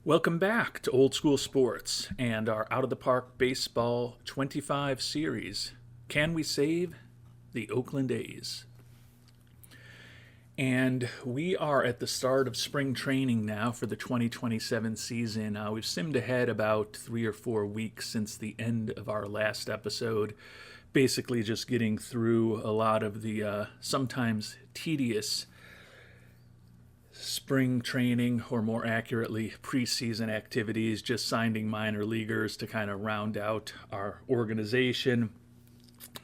Welcome back to Old School Sports and our Out of the Park Baseball 25 series. Can we save the Oakland A's? And we are at the start of spring training now for the 2027 season. We've simmed ahead about 3 or 4 weeks since the end of our last episode, basically just getting through a lot of the sometimes tedious spring training, or more accurately, preseason activities, just signing minor leaguers to kind of round out our organization.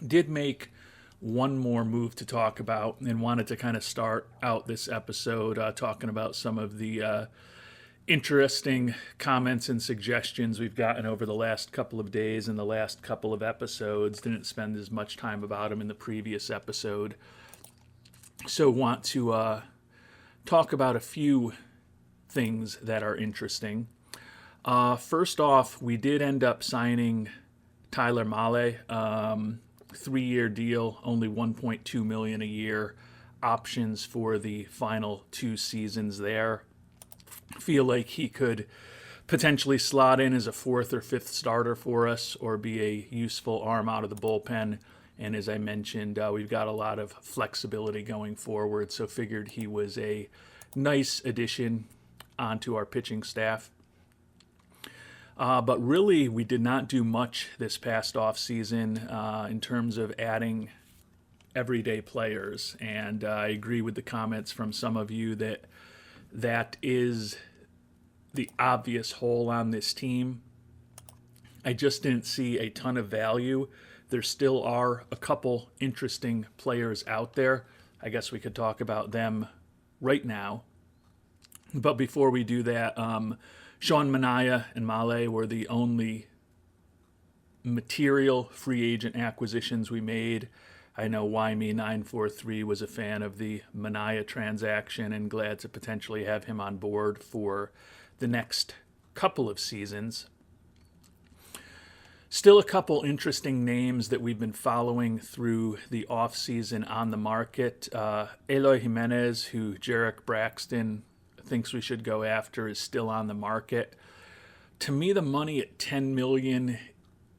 Did make one more move to talk about and wanted to kind of start out this episode talking about some of the interesting comments and suggestions we've gotten over the last couple of days and the last couple of episodes. Didn't spend as much time about them in the previous episode. So want to talk about a few things that are interesting. First off, we did end up signing Tyler Mahle, 3-year deal, only $1.2 million a year, options for the final 2 seasons there. Feel like he could potentially slot in as a 4th or 5th starter for us, or be a useful arm out of the bullpen. And as I mentioned, we've got a lot of flexibility going forward, so figured he was a nice addition onto our pitching staff. But really, we did not do much this past offseason in terms of adding everyday players. And I agree with the comments from some of you that that is the obvious hole on this team. I just didn't see a ton of value. There still are a couple interesting players out there. I guess we could talk about them right now. But before we do that, Sean Manaea and Mahle were the only material free agent acquisitions we made. I know YME943 was a fan of the Manaea transaction and glad to potentially have him on board for the next couple of seasons. Still a couple interesting names that we've been following through the offseason on the market. Eloy Jimenez, who Jarek Braxton thinks we should go after, is still on the market. To me, the money at $10 million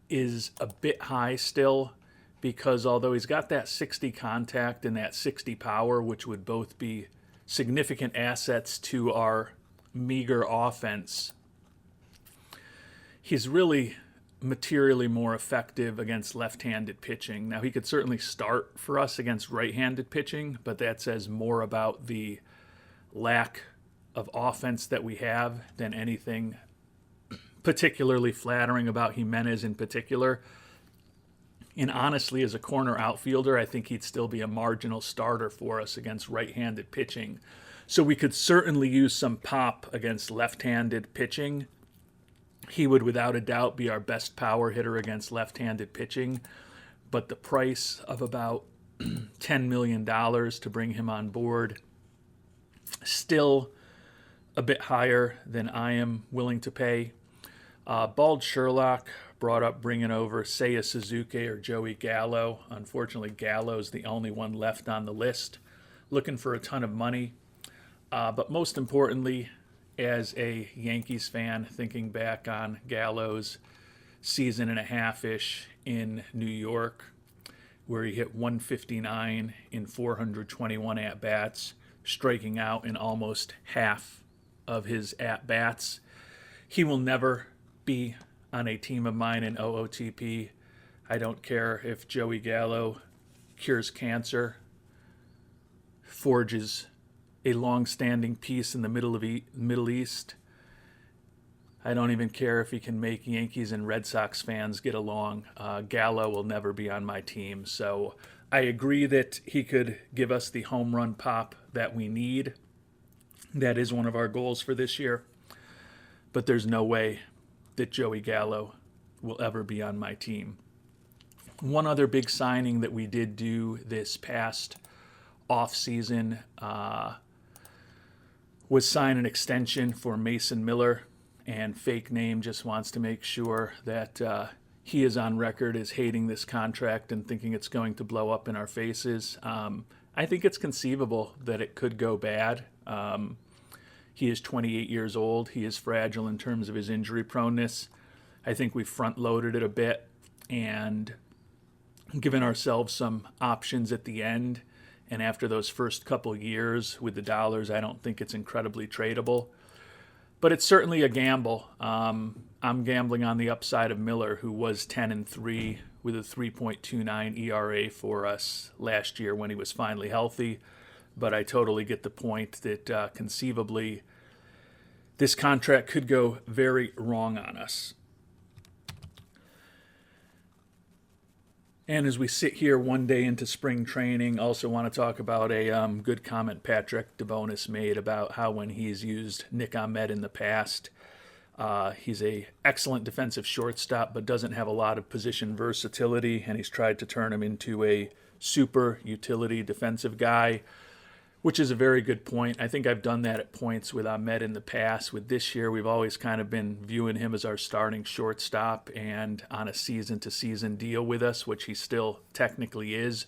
is a bit high still, because although he's got that 60 contact and that 60 power, which would both be significant assets to our meager offense, he's really materially more effective against left-handed pitching. Now, he could certainly start for us against right-handed pitching, but that says more about the lack of offense that we have than anything particularly flattering about Jimenez in particular. And honestly, as a corner outfielder, I think he'd still be a marginal starter for us against right-handed pitching. So we could certainly use some pop against left-handed pitching. He would without a doubt be our best power hitter against left-handed pitching, but the price of about $10 million to bring him on board, still a bit higher than I am willing to pay. Bald Sherlock brought up bringing over Seiya Suzuki or Joey Gallo. Unfortunately, Gallo's the only one left on the list, looking for a ton of money. But most importantly, as a Yankees fan, thinking back on Gallo's season and a half-ish in New York, where he hit 159 in 421 at-bats, striking out in almost half of his at-bats. He will never be on a team of mine in OOTP. I don't care if Joey Gallo cures cancer, forges a long-standing peace in the Middle East. I don't even care if he can make Yankees and Red Sox fans get along. Gallo will never be on my team. So I agree that he could give us the home run pop that we need. That is one of our goals for this year. But there's no way that Joey Gallo will ever be on my team. One other big signing that we did do this past offseason was sign an extension for Mason Miller, and Fake Name just wants to make sure that he is on record as hating this contract and thinking it's going to blow up in our faces. I think it's conceivable that it could go bad. He is 28 years old. He is fragile in terms of his injury proneness. I think we front-loaded it a bit and given ourselves some options at the end. And after those first couple years with the dollars, I don't think it's incredibly tradable. But it's certainly a gamble. I'm gambling on the upside of Miller, who was 10-3 with a 3.29 ERA for us last year when he was finally healthy. But I totally get the point that conceivably this contract could go very wrong on us. And as we sit here one day into spring training, also want to talk about a good comment Patrick DeBonis made about how when he's used Nick Ahmed in the past, he's a excellent defensive shortstop, but doesn't have a lot of position versatility, and he's tried to turn him into a super utility defensive guy, which is a very good point. I think I've done that at points with Ahmed in the past. With this year, we've always kind of been viewing him as our starting shortstop and on a season-to-season deal with us, which he still technically is.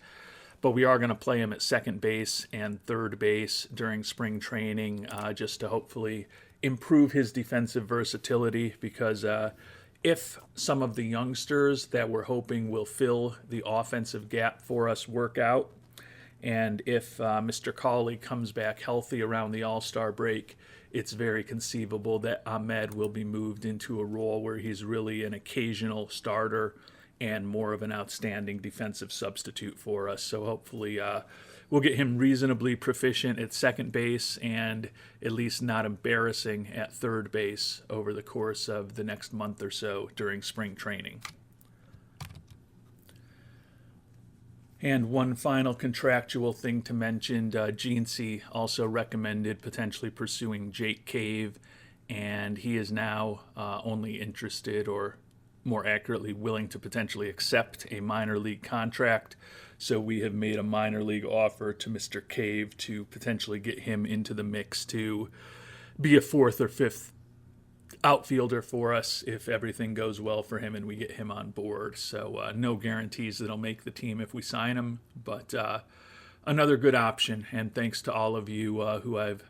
But we are going to play him at second base and third base during spring training just to hopefully improve his defensive versatility because if some of the youngsters that we're hoping will fill the offensive gap for us work out, and if Mr. Cawley comes back healthy around the All-Star break, it's very conceivable that Ahmed will be moved into a role where he's really an occasional starter and more of an outstanding defensive substitute for us. So hopefully we'll get him reasonably proficient at second base and at least not embarrassing at third base over the course of the next month or so during spring training. And one final contractual thing to mention, Gene C. also recommended potentially pursuing Jake Cave, and he is now only interested, or more accurately, willing to potentially accept a minor league contract. So we have made a minor league offer to Mr. Cave to potentially get him into the mix to be a fourth or fifth outfielder for us if everything goes well for him and we get him on board. So no guarantees that he'll make the team if we sign him, but another good option. And thanks to all of you who I've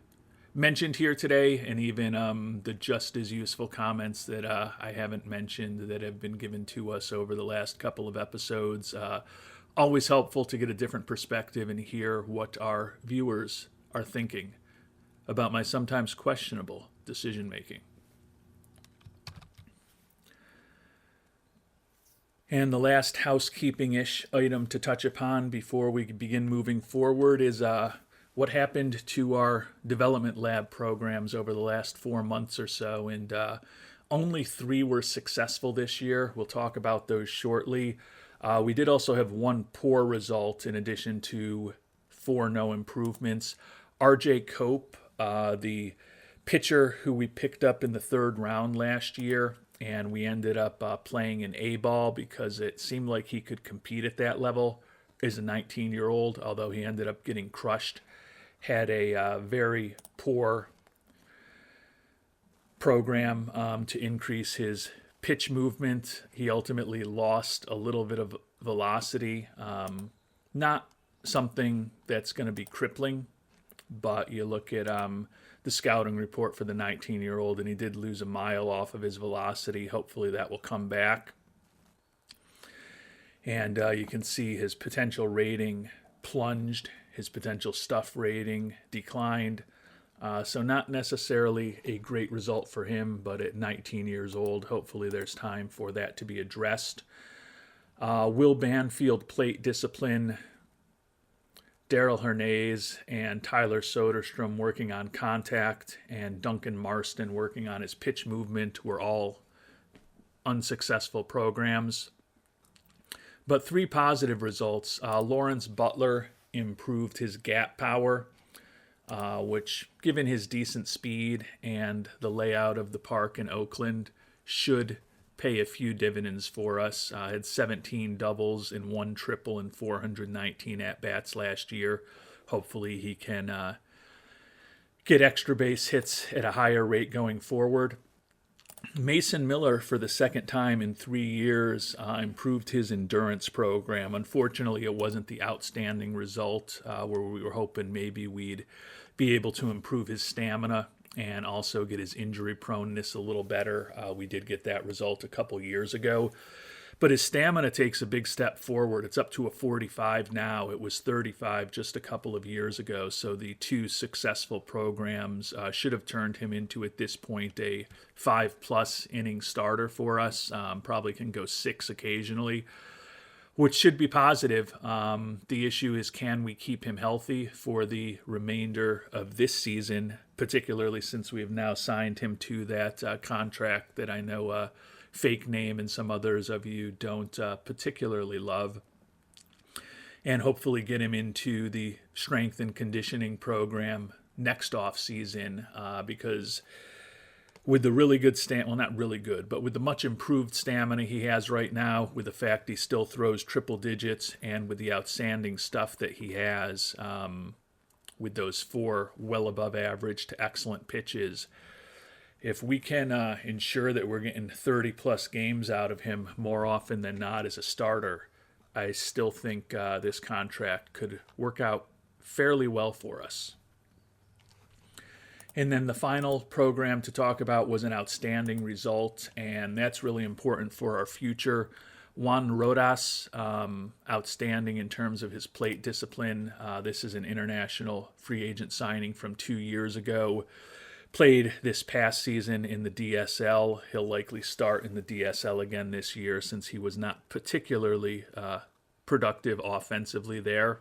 mentioned here today, and even the just as useful comments that I haven't mentioned that have been given to us over the last couple of episodes. Always helpful to get a different perspective and hear what our viewers are thinking about my sometimes questionable decision making. And the last housekeeping-ish item to touch upon before we begin moving forward is what happened to our development lab programs over the last 4 months or so. And only 3 were successful this year. We'll talk about those shortly. We did also have 1 poor result in addition to 4 no improvements. R.J. Cope, the pitcher who we picked up in the 3rd round last year, and we ended up playing an A-ball because it seemed like he could compete at that level, is a 19-year-old, although he ended up getting crushed. Had a very poor program to increase his pitch movement. He ultimately lost a little bit of velocity. Not something that's going to be crippling, but you look at the scouting report for the 19-year-old, and he did lose a mile off of his velocity. Hopefully that will come back. And you can see his potential rating plunged, his potential stuff rating declined. So not necessarily a great result for him, but at 19 years old, hopefully there's time for that to be addressed. Will Banfield plate discipline, Daryl Hernandez and Tyler Soderstrom working on contact, and Duncan Marston working on his pitch movement were all unsuccessful programs. But 3 positive results. Lawrence Butler improved his gap power, which, given his decent speed and the layout of the park in Oakland, should pay a few dividends for us. Had 17 doubles and 1 triple and 419 at-bats last year. Hopefully he can get extra base hits at a higher rate going forward. Mason Miller, for the 2nd time in 3 years, improved his endurance program. Unfortunately, it wasn't the outstanding result where we were hoping maybe we'd be able to improve his stamina. and also get his injury proneness a little better. We did get that result a couple years ago. But his stamina takes a big step forward. It's up to a 45 now. It was 35 just a couple of years ago. So the two successful programs should have turned him into, at this point, a 5+ inning starter for us. Probably can go 6 occasionally, which should be positive. The issue is, can we keep him healthy for the remainder of this season, particularly since we have now signed him to that contract that I know Fake Name and some others of you don't particularly love, and hopefully get him into the strength and conditioning program next off season, because with the really good well, not really good, but with the much improved stamina he has right now, with the fact he still throws triple digits, and with the outstanding stuff that he has, with those 4 well above average to excellent pitches, if we can ensure that we're getting 30+ games out of him more often than not as a starter, I still think this contract could work out fairly well for us. And then the final program to talk about was an outstanding result, and that's really important for our future. Juan Rodas, outstanding in terms of his plate discipline. This is an international free agent signing from 2 years ago. Played this past season in the DSL. He'll likely start in the DSL again this year, since he was not particularly productive offensively there.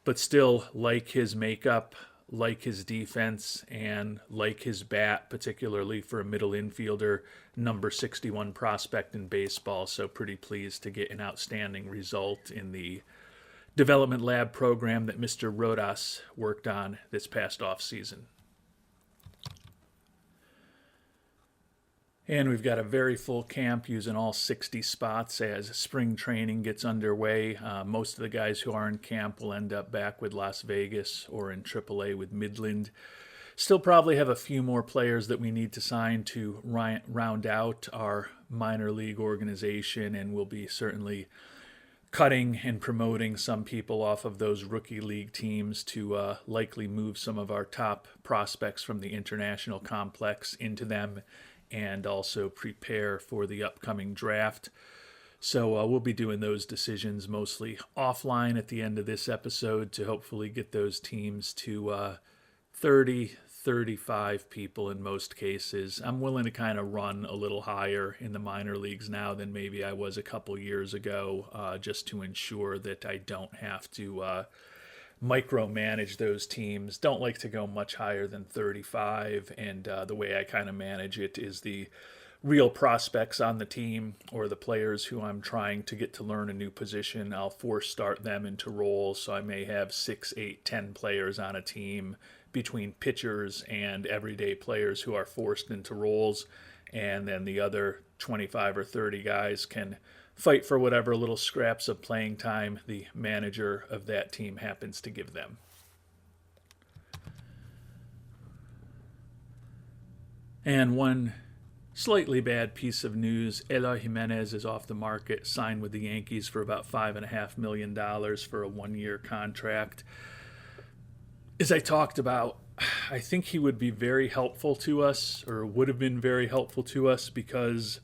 But still, like his makeup, like his defense, and like his bat, particularly for a middle infielder, number 61 prospect in baseball. So pretty pleased to get an outstanding result in the development lab program that Mr. Rodas worked on this past offseason. And we've got a very full camp using all 60 spots as spring training gets underway. Most of the guys who are in camp will end up back with Las Vegas or in AAA with Midland. Still probably have a few more players that we need to sign to round out our minor league organization, and we'll be certainly cutting and promoting some people off of those rookie league teams to likely move some of our top prospects from the international complex into them, and also prepare for the upcoming draft. So we'll be doing those decisions mostly offline at the end of this episode to hopefully get those teams to 30, 35 people in most cases. I'm willing to kind of run a little higher in the minor leagues now than maybe I was a couple years ago, just to ensure that I don't have to micromanage those teams. Don't like to go much higher than 35, and the way I kind of manage it is the real prospects on the team, or the players who I'm trying to get to learn a new position. I'll force start them into roles, so I may have 6, 8, 10 players on a team between pitchers and everyday players who are forced into roles, and then the other 25 or 30 guys can fight for whatever little scraps of playing time the manager of that team happens to give them. And one slightly bad piece of news: Eloy Jimenez is off the market, signed with the Yankees for about $5.5 million for a 1-year contract. As I talked about, I think he would be very helpful to us, or would have been very helpful to us, because,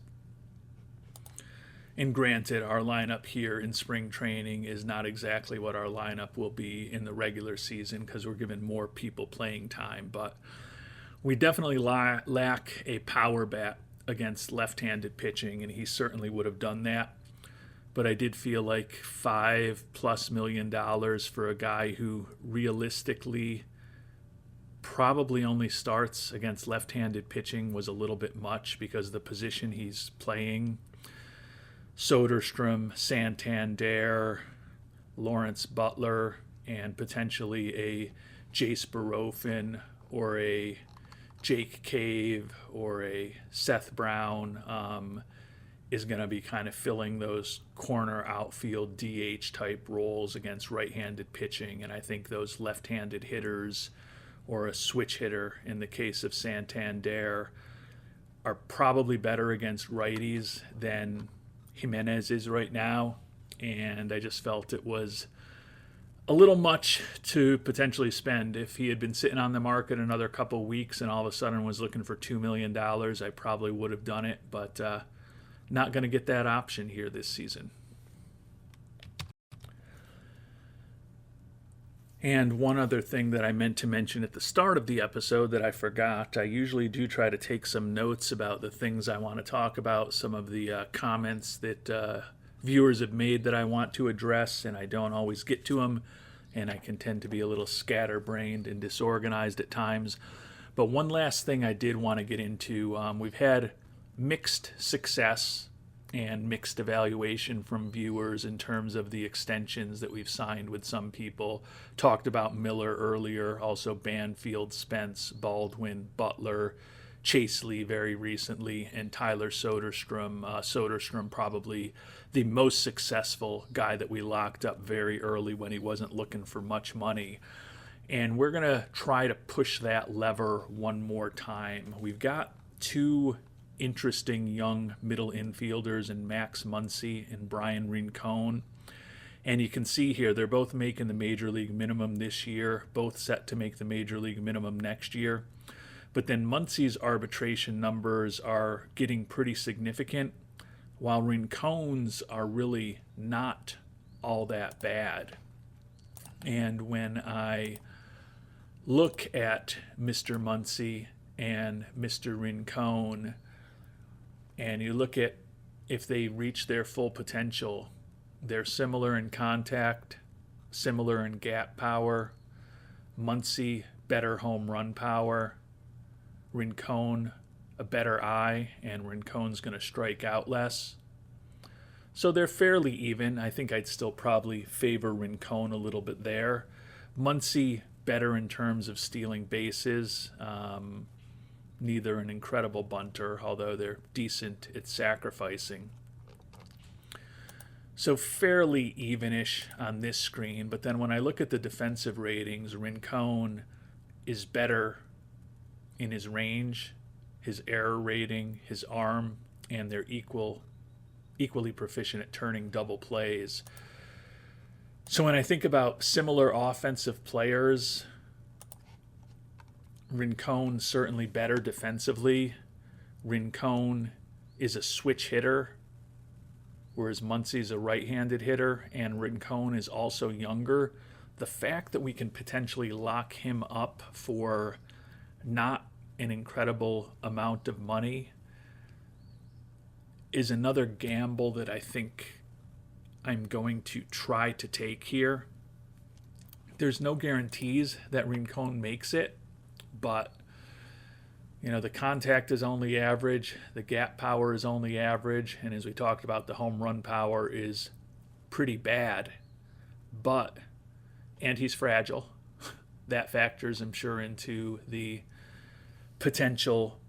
and granted, our lineup here in spring training is not exactly what our lineup will be in the regular season, because we're giving more people playing time, but we definitely lack a power bat against left-handed pitching, and he certainly would have done that. But I did feel like $5+ million for a guy who realistically probably only starts against left-handed pitching was a little bit much, because the position he's playing, Soderstrom, Santander, Lawrence Butler, and potentially a Jace Barofin or a Jake Cave or a Seth Brown, is going to be kind of filling those corner outfield DH type roles against right-handed pitching. And I think those left-handed hitters, or a switch hitter in the case of Santander, are probably better against righties than Jimenez is right now. And I just felt it was a little much to potentially spend. If he had been sitting on the market another couple weeks and all of a sudden was looking for $2 million, I probably would have done it, but not going to get that option here this season. And one other thing that I meant to mention at the start of the episode that I forgot, I usually do try to take some notes about the things I want to talk about, some of the comments that viewers have made that I want to address, and I don't always get to them, and I can tend to be a little scatterbrained and disorganized at times. But one last thing I did want to get into, we've had mixed success and mixed evaluation from viewers in terms of the extensions that we've signed with some people. Talked about Miller earlier, also Banfield, Spence, Baldwin, Butler, Chase Lee very recently, and Tyler Soderstrom. Soderstrom probably the most successful guy that we locked up very early when he wasn't looking for much money. And we're going to try to push that lever one more time. We've got two interesting young middle infielders in Max Muncy and Brian Rincon. And you can see here, they're both making the major league minimum this year, both set to make the major league minimum next year. But then Muncy's arbitration numbers are getting pretty significant, while Rincon's are really not all that bad. And when I look at Mr. Muncy and Mr. Rincon, and you look at if they reach their full potential, they're similar in contact, similar in gap power. Muncy, better home run power. Rincon, a better eye, and Rincon's going to strike out less. So they're fairly even. I think I'd still probably favor Rincon a little bit there. Muncy, better in terms of stealing bases. Neither an incredible bunter, although they're decent at sacrificing. So fairly evenish on this screen, but then when I look at the defensive ratings, Rincon is better in his range, his error rating, his arm, and they're equally proficient at turning double plays. So when I think about similar offensive players, Rincon certainly better defensively. Rincon is a switch hitter, whereas Muncy's a right-handed hitter, and Rincon is also younger. The fact that we can potentially lock him up for not an incredible amount of money is another gamble that I think I'm going to try to take here. There's no guarantees that Rincon makes it, but the contact is only average, the gap power is only average, and as we talked about, the home run power is pretty bad. And he's fragile. That factors, I'm sure, into the potential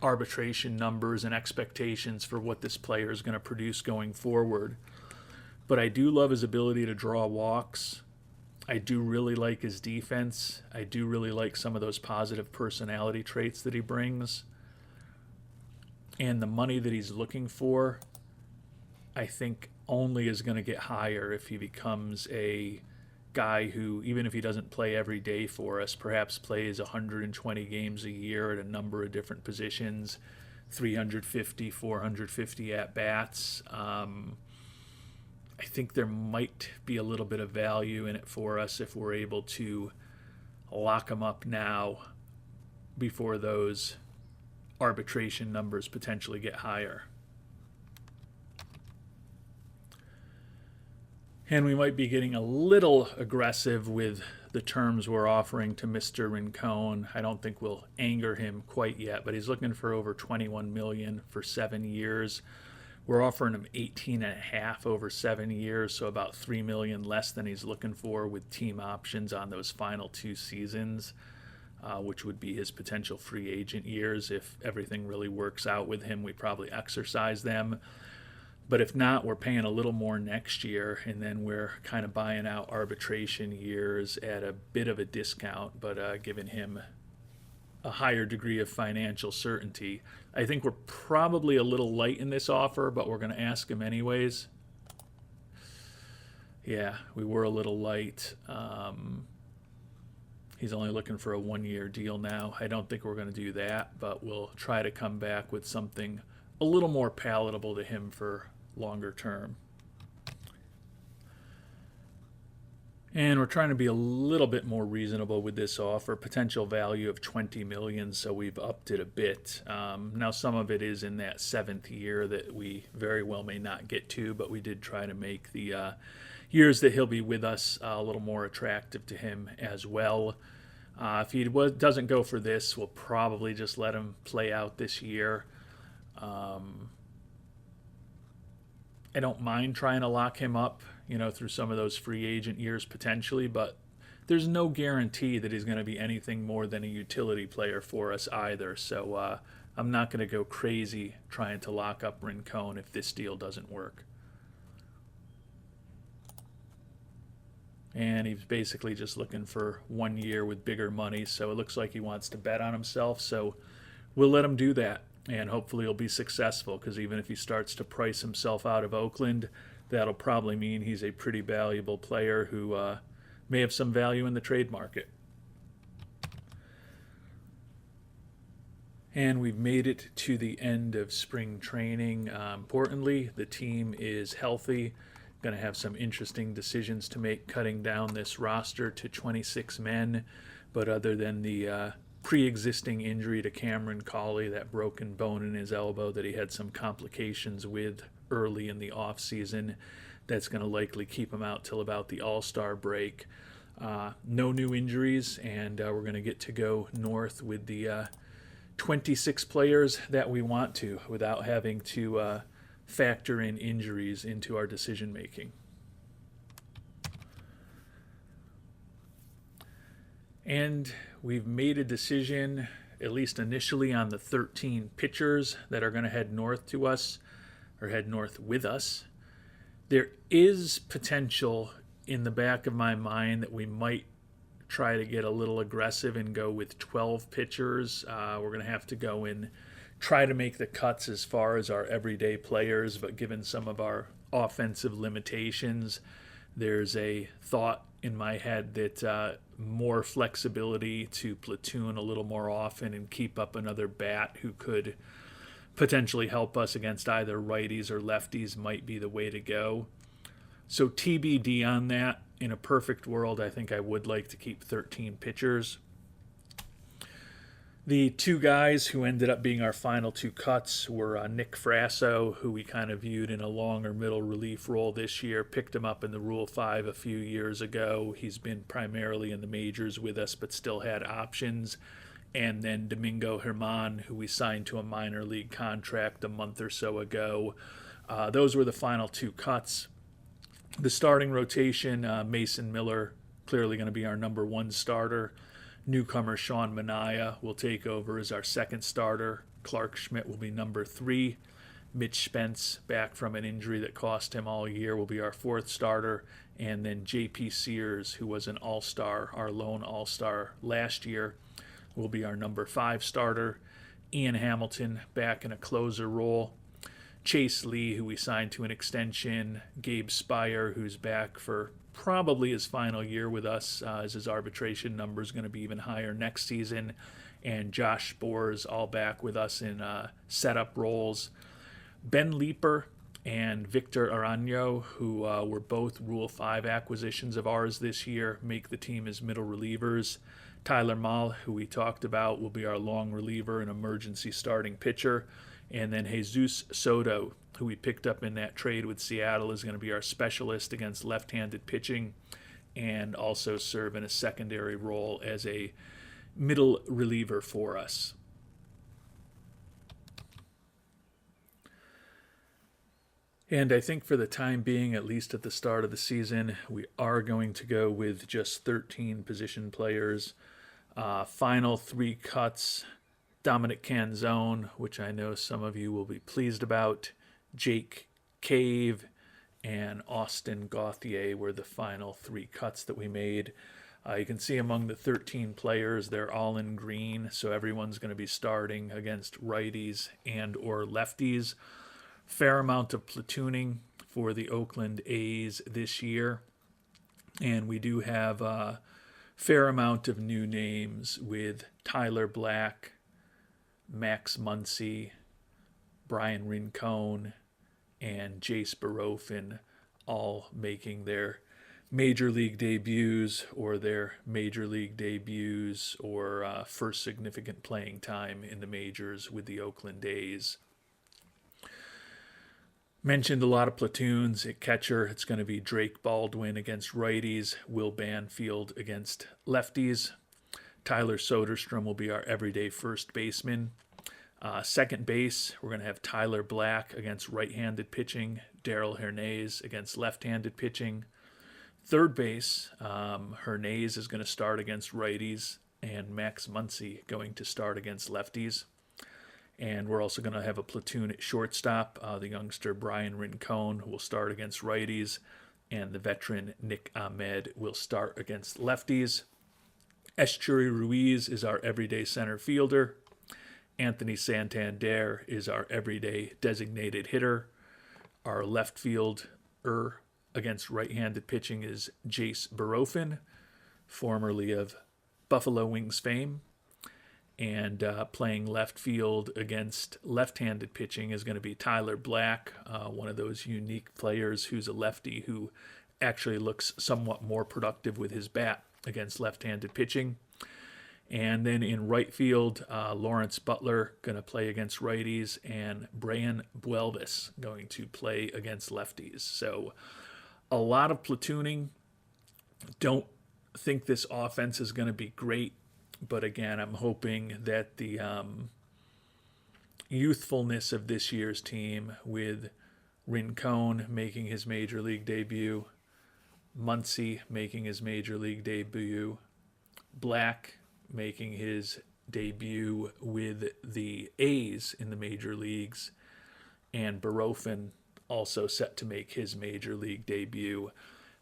arbitration numbers and expectations for what this player is going to produce going forward. But I do love his ability to draw walks. I do really like his defense. I do really like some of those positive personality traits that he brings. And the money that he's looking for, I think, only is going to get higher if he becomes a guy who, even if he doesn't play every day for us, perhaps plays 120 games a year at a number of different positions, 350, 450 at-bats. I think there might be a little bit of value in it for us if we're able to lock him up now before those arbitration numbers potentially get higher. And we might be getting a little aggressive with the terms we're offering to Mr. Rincon. I don't think we'll anger him quite yet, but he's looking for over $21 million for 7 years. We're offering him 18.5 over 7 years, so about $3 million less than he's looking for with team options on those final 2 seasons, which would be his potential free agent years. If everything really works out with him, we probably exercise them. But if not, we're paying a little more next year, and then we're kind of buying out arbitration years at a bit of a discount, but giving him a higher degree of financial certainty. I think we're probably a little light in this offer, but we're going to ask him anyways. Yeah, we were a little light. He's only looking for a 1 year deal now. I don't think we're going to do that, but we'll try to come back with something a little more palatable to him for longer term. And we're trying to be a little bit more reasonable with this offer. Potential value of 20 million, so we've upped it a bit. Now some of it is in that 7th year that we very well may not get to, but we did try to make the years that he'll be with us a little more attractive to him as well. If he doesn't go for this, we'll probably just let him play out this year. I don't mind trying to lock him up, through some of those free agent years potentially, but there's no guarantee that he's going to be anything more than a utility player for us either. So I'm not going to go crazy trying to lock up Rincon if this deal doesn't work. And he's basically just looking for 1 year with bigger money, so it looks like he wants to bet on himself. So we'll let him do that, and hopefully he'll be successful, because even if he starts to price himself out of Oakland, that'll probably mean he's a pretty valuable player who may have some value in the trade market. And we've made it to the end of spring training. Importantly, the team is healthy. Going to have some interesting decisions to make cutting down this roster to 26 men. But other than the pre-existing injury to Cameron Cawley, that broken bone in his elbow that he had some complications with early in the offseason, that's going to likely keep him out till about the All-Star break. No new injuries, and we're going to get to go north with the 26 players that we want to, without having to factor in injuries into our decision making. And we've made a decision, at least initially, on the 13 pitchers that are going to head north to us, or head north with us. There is potential in the back of my mind that we might try to get a little aggressive and go with 12 pitchers. We're going to have to go and try to make the cuts as far as our everyday players, but given some of our offensive limitations, there's a thought in my head that more flexibility to platoon a little more often and keep up another bat who could potentially help us against either righties or lefties might be the way to go. So TBD on that. In a perfect world, I think I would like to keep 13 pitchers. The two guys who ended up being our final two cuts were Nick Frasso, who we kind of viewed in a longer middle relief role this year. Picked him up in the Rule 5 a few years ago. He's been primarily in the majors with us, but still had options. And then Domingo Herman, who we signed to a minor league contract a month or so ago. Those were the final two cuts. The starting rotation, Mason Miller, clearly going to be our number one starter. Newcomer Sean Manaea will take over as our second starter. Clark Schmidt will be number 3. Mitch Spence, back from an injury that cost him all year, will be our fourth starter. And then J.P. Sears, who was an all-star, our lone all-star last year, will be our number 5 starter. Ian Hamilton, back in a closer role. Chase Lee, who we signed to an extension. Gabe Spire, who's back for probably his final year with us, as his arbitration number is going to be even higher next season. And Josh Spores, all back with us in setup roles. Ben Leeper and Victor Araño, who were both Rule 5 acquisitions of ours this year, make the team as middle relievers. Tyler Mahle, who we talked about, will be our long reliever and emergency starting pitcher. And then Jesus Soto, who we picked up in that trade with Seattle, is going to be our specialist against left-handed pitching and also serve in a secondary role as a middle reliever for us. And I think for the time being, at least at the start of the season, we are going to go with just 13 position players. Final 3 cuts: Dominic Canzone, which I know some of you will be pleased about. Jake Cave and Austin Gauthier were the final 3 cuts that we made. You can see among the 13 players, they're all in green, so everyone's going to be starting against righties and or lefties. Fair amount of platooning for the Oakland A's this year. And we do have a fair amount of new names with Tyler Black, Max Muncy, Brian Rincon, and Jace Barofin all making their major league debuts or first significant playing time in the majors with the Oakland A's. Mentioned a lot of platoons. At catcher, it's going to be Drake Baldwin against righties, Will Banfield against lefties. Tyler Soderstrom will be our everyday first baseman. Second base, we're going to have Tyler Black against right-handed pitching, Daryl Hernandez against left-handed pitching. Third base, Hernandez is going to start against righties, and Max Muncy going to start against lefties. And we're also going to have a platoon at shortstop. The youngster Brian Rincon will start against righties, and the veteran Nick Ahmed will start against lefties. Eschuri Ruiz is our everyday center fielder. Anthony Santander is our everyday designated hitter. Our left fielder against right-handed pitching is Jace Barofin, formerly of Buffalo Wings fame. And playing left field against left-handed pitching is going to be Tyler Black, one of those unique players who's a lefty who actually looks somewhat more productive with his bat against left-handed pitching. And then in right field, Lawrence Butler going to play against righties, and Brian Buelvis going to play against lefties. So a lot of platooning. Don't think this offense is going to be great, but again, I'm hoping that the youthfulness of this year's team, with Rincon making his major league debut, Muncy making his major league debut, Black making his debut with the A's in the major leagues, and Barofin also set to make his major league debut,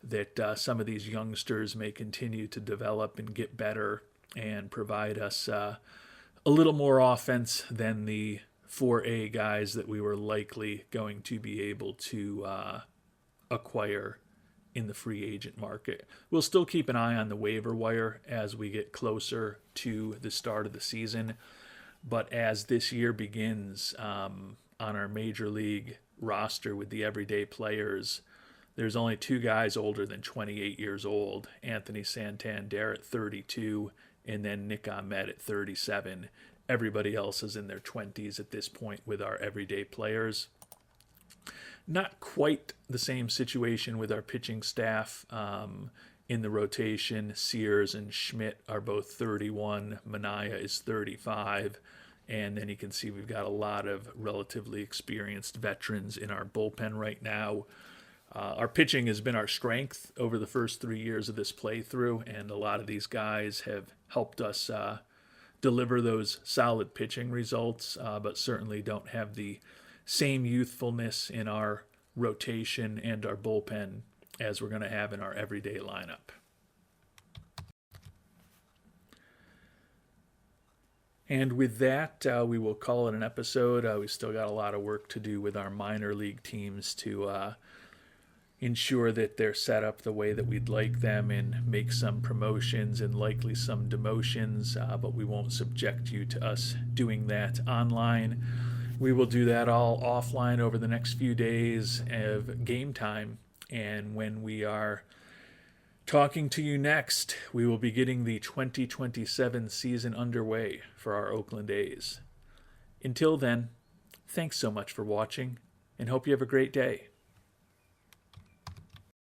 that some of these youngsters may continue to develop and get better and provide us a little more offense than the 4A guys that we were likely going to be able to acquire in the free agent market. We'll still keep an eye on the waiver wire as we get closer to the start of the season. But as this year begins on our major league roster with the everyday players, there's only two guys older than 28 years old, Anthony Santander at 32 and then Nick Ahmed at 37. Everybody else is in their 20s at this point with our everyday players. Not quite the same situation with our pitching staff. In the rotation, Sears and Schmidt are both 31. Minaya is 35. And then you can see we've got a lot of relatively experienced veterans in our bullpen right now. Our pitching has been our strength over the first 3 years of this playthrough, and a lot of these guys have helped us deliver those solid pitching results, but certainly don't have the same youthfulness in our rotation and our bullpen as we're going to have in our everyday lineup. And with that, we will call it an episode. We still got a lot of work to do with our minor league teams to ensure that they're set up the way that we'd like them and make some promotions and likely some demotions, but we won't subject you to us doing that online. We will do that all offline over the next few days of game time. And when we are talking to you next, we will be getting the 2027 season underway for our Oakland A's. Until then, thanks so much for watching, and hope you have a great day.